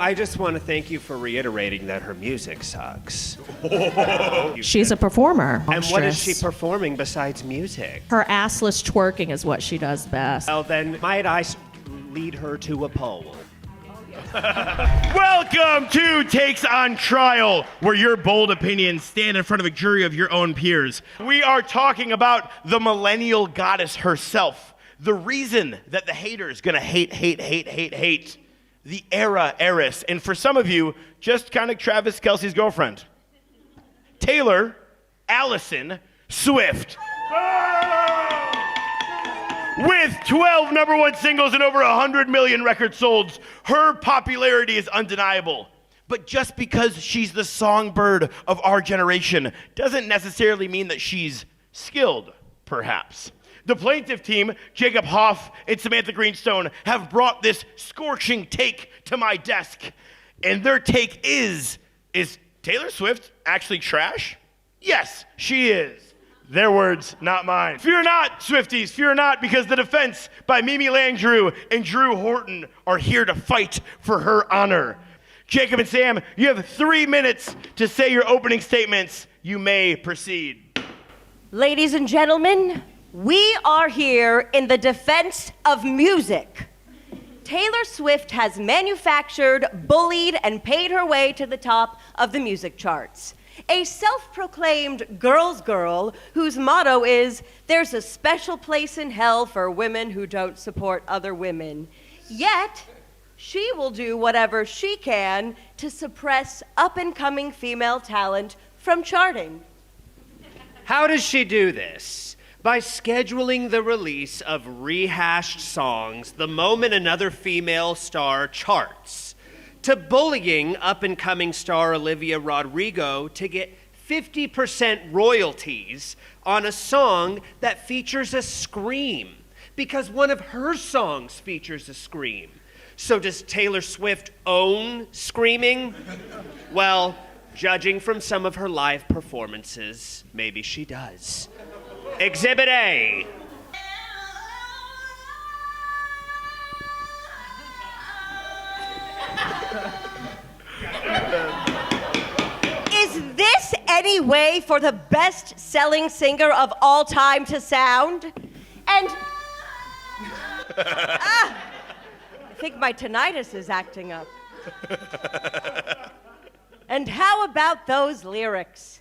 I just want to thank you for reiterating that her music sucks. She's a performer. And what is she performing besides music? Her assless twerking is what she does best. Well, then might I lead her to a poll? Welcome to Takes on Trial, where your bold opinions stand in front of a jury of your own peers. We are talking about the millennial goddess herself. The reason that the hater's gonna hate. The era heiress. And for some of you, just kind of Travis Kelce's girlfriend. Taylor Allison Swift. With 12 number one singles and over 100 million records sold, her popularity is undeniable. But just because she's the songbird of our generation doesn't necessarily mean that she's skilled, perhaps. The plaintiff team, Jacob Hoff and Samantha Greenstone, have brought this scorching take to my desk. And their take is Taylor Swift actually trash? Yes, she is. Their words, not mine. Fear not, Swifties, fear not, because the defense by Mimi Landrew and Drew Horton are here to fight for her honor. Jacob and Sam, you have 3 minutes to say your opening statements. You may proceed. Ladies and gentlemen, we are here in the defense of music. Taylor Swift has manufactured, bullied, and paid her way to the top of the music charts. A self-proclaimed girl's girl whose motto is, "There's a special place in hell for women who don't support other women." Yet, she will do whatever she can to suppress up-and-coming female talent from charting. How does she do this? By scheduling the release of rehashed songs the moment another female star charts, to bullying up-and-coming star Olivia Rodrigo to get 50% royalties on a song that features a scream, because one of her songs features a scream. So does Taylor Swift own screaming? Well, judging from some of her live performances, maybe she does. Exhibit A. Is this any way for the best-selling singer of all time to sound? And I think my tinnitus is acting up. And how about those lyrics?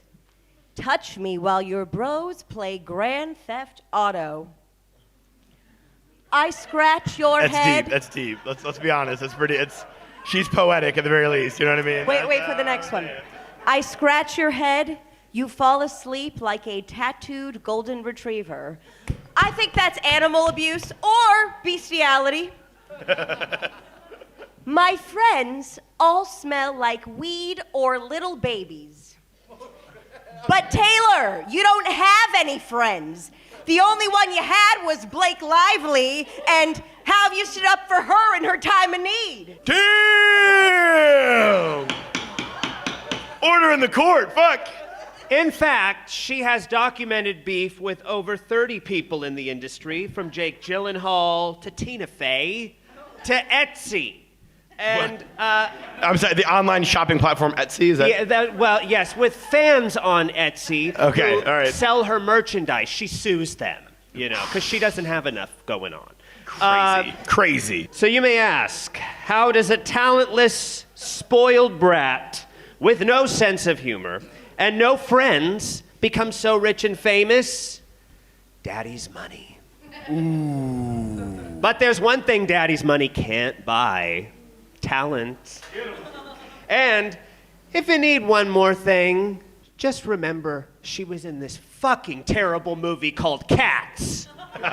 Touch me while your bros play Grand Theft Auto. I scratch your head. That's deep. Let's be honest. She's poetic at the very least. You know what I mean? Wait for the next one. I scratch your head. You fall asleep like a tattooed golden retriever. I think that's animal abuse or bestiality. My friends all smell like weed or little babies. But Taylor, you don't have any friends. The only one you had was Blake Lively, and how have you stood up for her in her time of need? Damn! Order in the court, fuck. In fact, she has documented beef with over 30 people in the industry, from Jake Gyllenhaal to Tina Fey to Etsy. And I'm sorry, the online shopping platform Etsy, is that? Yeah, yes, with fans on Etsy Okay, who all right. sell her merchandise. She sues them, because she doesn't have enough going on. Crazy. So you may ask, how does a talentless, spoiled brat with no sense of humor and no friends become so rich and famous? Daddy's money. Ooh. But there's one thing daddy's money can't buy. Talent. And if you need one more thing, just remember she was in this fucking terrible movie called Cats. We'll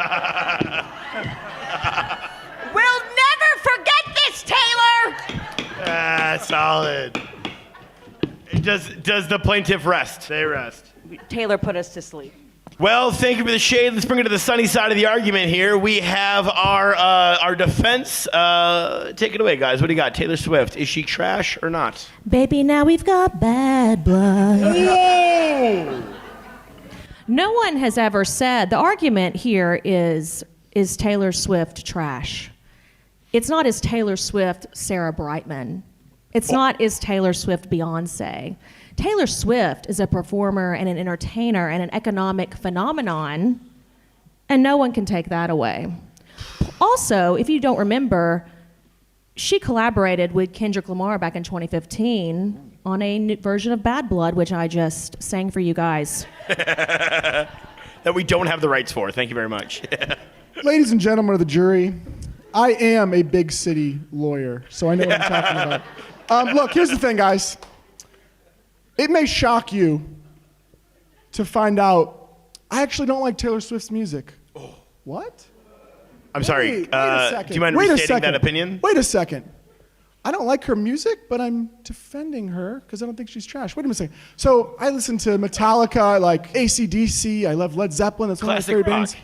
never forget this, Taylor! Solid. Does the plaintiff rest? They rest. Taylor put us to sleep. Well, thank you for the shade. Let's bring it to the sunny side of the argument here. We have our defense. Take it away, guys. What do you got? Taylor Swift, is she trash or not? Baby, now we've got bad blood. No one has ever said, the argument here is Taylor Swift trash? It's not, is Taylor Swift Sarah Brightman? It's not, is Taylor Swift Beyonce? Taylor Swift is a performer and an entertainer and an economic phenomenon, and no one can take that away. Also, if you don't remember, she collaborated with Kendrick Lamar back in 2015 on a new version of Bad Blood, which I just sang for you guys. That we don't have the rights for. Thank you very much. Ladies and gentlemen of the jury, I am a big city lawyer, so I know what I'm talking about. Look, here's the thing, guys. It may shock you to find out I actually don't like Taylor Swift's music. Oh. What? I'm sorry. Wait a second. Do you mind Wait a restating second. that opinion? Wait a second. I don't like her music, but I'm defending her because I don't think she's trash. Wait a second. So I listen to Metallica, I like AC/DC, I love Led Zeppelin. That's one Classic of my favorite rock. bands.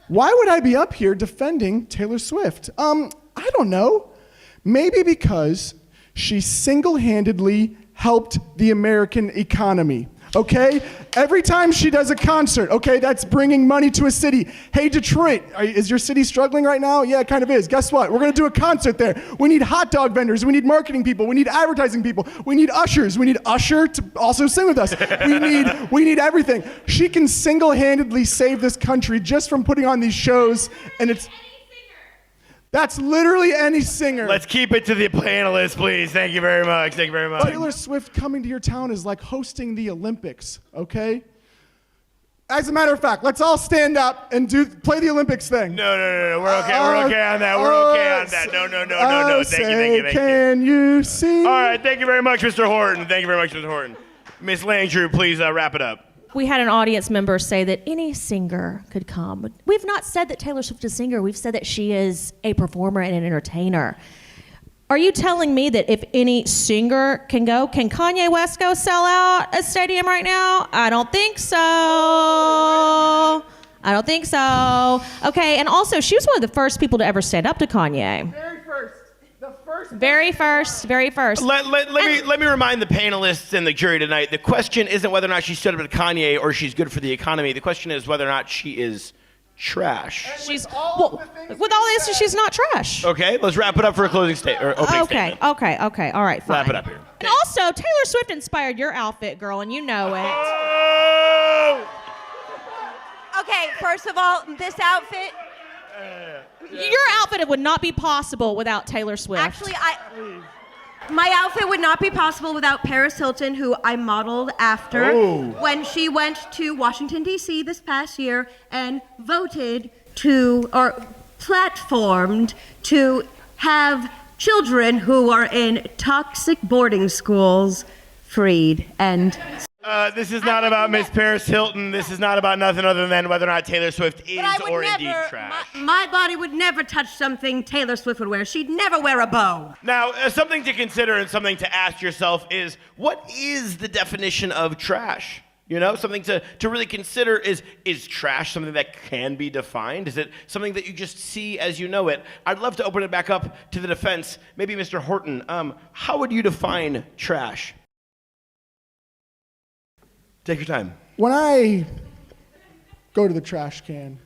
Why would I be up here defending Taylor Swift? I don't know. Maybe because she single-handedly helped the American economy. Okay? Every time she does a concert, okay, that's bringing money to a city. Hey, Detroit, is your city struggling right now? Yeah, it kind of is. Guess what? We're going to do a concert there. We need hot dog vendors. We need marketing people. We need advertising people. We need ushers. We need Usher to also sing with us. We need everything. She can single-handedly save this country just from putting on these shows, and it's... That's literally any singer. Let's keep it to the panelists, please. Thank you very much. Thank you very much. Taylor Swift coming to your town is like hosting the Olympics, okay? As a matter of fact, let's all stand up and play the Olympics thing. No. We're okay. We're okay on that. We're okay on that. No. Thank you. Can you see? All right. Thank you very much, Mr. Horton. Thank you very much, Mr. Horton. Miss Landrew, please wrap it up. We had an audience member say that any singer could come. We've not said that Taylor Swift is a singer. We've said that she is a performer and an entertainer. Are you telling me that if any singer can go, can Kanye West go sell out a stadium right now? I don't think so. I don't think so. Okay, and also, she was one of the first people to ever stand up to Kanye. Very first. Let me remind the panelists and the jury tonight, the question isn't whether or not she stood up to Kanye or she's good for the economy. The question is whether or not she is trash. With all this, she's not trash. Okay, let's wrap it up for a closing statement. Okay, all right, fine. Wrap it up here. And also, Taylor Swift inspired your outfit, girl, and you know it. Oh! Okay, first of all, this outfit. Your outfit would not be possible without Taylor Swift. Actually, my outfit would not be possible without Paris Hilton, who I modeled after when she went to Washington, D.C. this past year and voted platformed to have children who are in toxic boarding schools freed. And this is not about Miss Paris Hilton. This is not about nothing other than whether or not Taylor Swift is or indeed trash. My body would never touch something Taylor Swift would wear. She'd never wear a bow. Now, something to consider and something to ask yourself is, what is the definition of trash? You know, something to really consider is trash something that can be defined? Is it something that you just see as you know it? I'd love to open it back up to the defense. Maybe Mr. Horton, how would you define trash? Take your time. When I go to the trash can,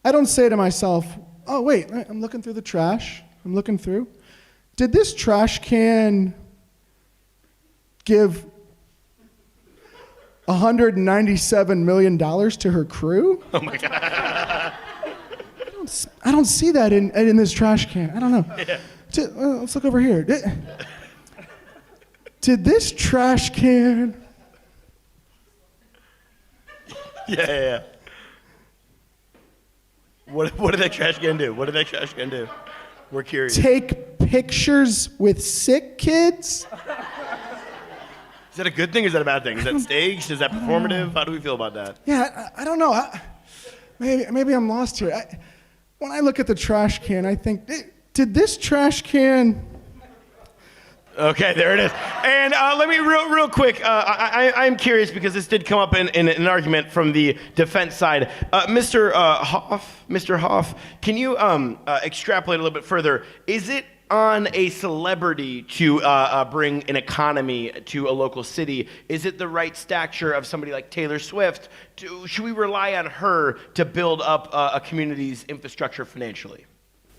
I don't say to myself, oh, wait, I'm looking through the trash. I'm looking through. Did this trash can give $197 million to her crew? Oh, my God. I don't see that in this trash can. I don't know. Yeah. Let's look over here. Did this trash can... Yeah. What did that trash can do? We're curious. Take pictures with sick kids? Is that a good thing or is that a bad thing? Is that staged? Is that performative? How do we feel about that? Yeah, I don't know. Maybe I'm lost here. When I look at the trash can, I think, did this trash can... Okay, there it is. And let me real quick. I'm curious because this did come up in an argument from the defense side. Mr. Hoff, can you extrapolate a little bit further? Is it on a celebrity to bring an economy to a local city? Is it the right stature of somebody like Taylor Swift? Should we rely on her to build up a community's infrastructure financially?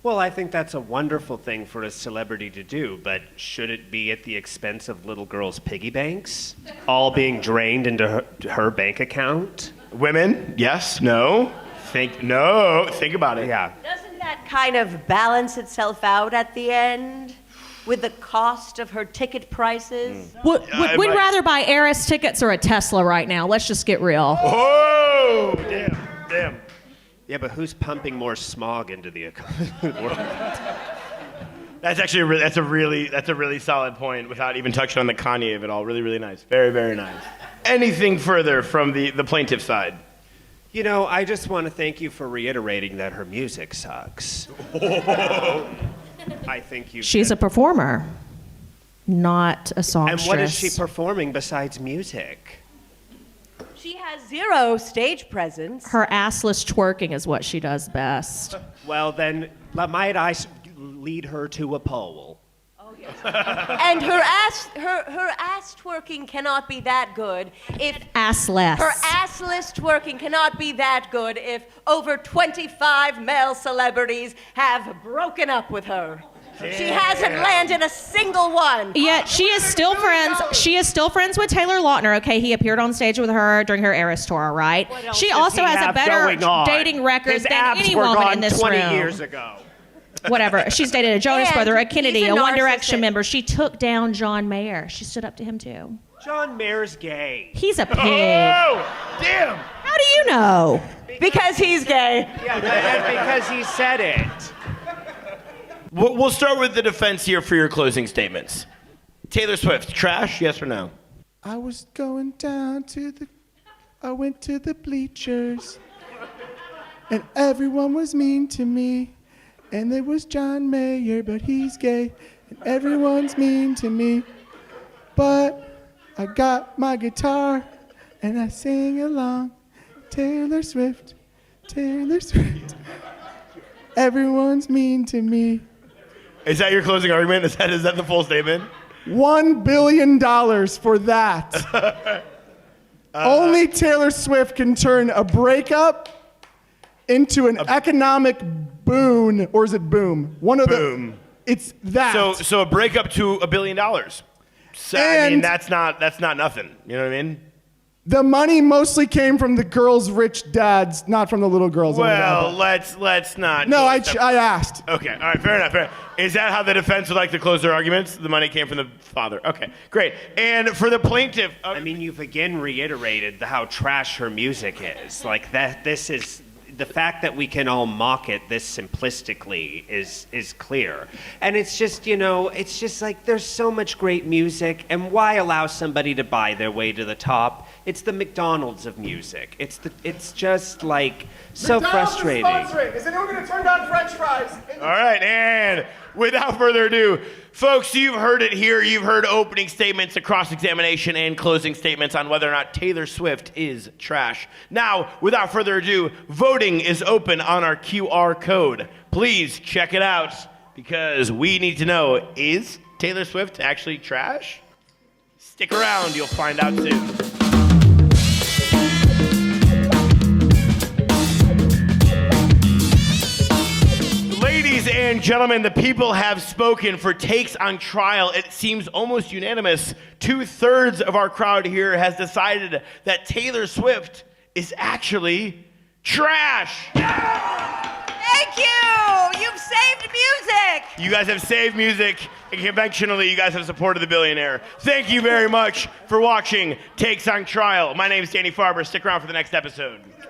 Well, I think that's a wonderful thing for a celebrity to do, but should it be at the expense of little girls' piggy banks? All being drained into her bank account? Women, yes, no. Think about it. Yeah. Doesn't that kind of balance itself out at the end with the cost of her ticket prices? Would we might- rather buy Heiress tickets or a Tesla right now? Let's just get real. Oh, damn. Yeah, but who's pumping more smog into the world? That's actually that's a really solid point without even touching on the Kanye of it all. Really, really nice. Very, very nice. Anything further from the plaintiff side? You know, I just want to thank you for reiterating that her music sucks. I think you. She's a performer, not a songstress. And what is she performing besides music? She has zero stage presence. Her assless twerking is what she does best. Well, then, might I lead her to a poll? And her ass twerking cannot be that good if Assless. her assless twerking cannot be that good if over 25 male celebrities have broken up with her. She hasn't landed a single one. Yet she is still friends. She is still friends with Taylor Lautner. Okay, he appeared on stage with her during her Eras tour, right? She also has a better dating record His than abs any were woman gone in this 20 room. years ago. Whatever. She's dated a Jonas And Brother, a he's Kennedy, a a One narcissist. Direction member. She took down John Mayer. She stood up to him too. John Mayer's gay. He's a pig. Oh, damn. How do you know? Because he's gay. Yeah, and because he said it. We'll start with the defense here for your closing statements. Taylor Swift, trash, yes or no? I was going down I went to the bleachers, and everyone was mean to me. And there was John Mayer, but he's gay, and everyone's mean to me. But I got my guitar, and I sing along. Taylor Swift, Taylor Swift. Everyone's mean to me. Is that your closing argument? Is that the full statement? $1 billion for that. Only Taylor Swift can turn a breakup into an economic boon, or is it boom? One of Boom. It's that. So a breakup to $1 billion. So, I mean, And- that's not nothing. You know what I mean? The money mostly came from the girls' rich dads, not from the little girls. Well, let's not. No, go I a step- asked. Okay, all right, fair enough. Is that how the defense would like to close their arguments? The money came from the father. Okay, great. And for the plaintiff, I mean, you've again reiterated how trash her music is. Like that. This is the fact that we can all mock it this simplistically is clear. And it's just, it's just like there's so much great music, and why allow somebody to buy their way to the top? It's the McDonald's of music. It's just like so frustrating. Is anyone going to turn down French fries? all right, and without further ado, folks, you've heard it here. You've heard opening statements, a cross-examination, and closing statements on whether or not Taylor Swift is trash. Now, without further ado, voting is open on our QR code. Please check it out, because we need to know, is Taylor Swift actually trash? Stick around, you'll find out soon. Ladies and gentlemen, the people have spoken for takes on trial. It seems almost unanimous. 2/3 of our crowd here has decided that Taylor Swift is actually trash. Thank you. You've saved music. You guys have saved music, and conventionally, you guys have supported the billionaire. Thank you very much for watching Takes on Trial. My name is Danny Farber. Stick around for the next episode.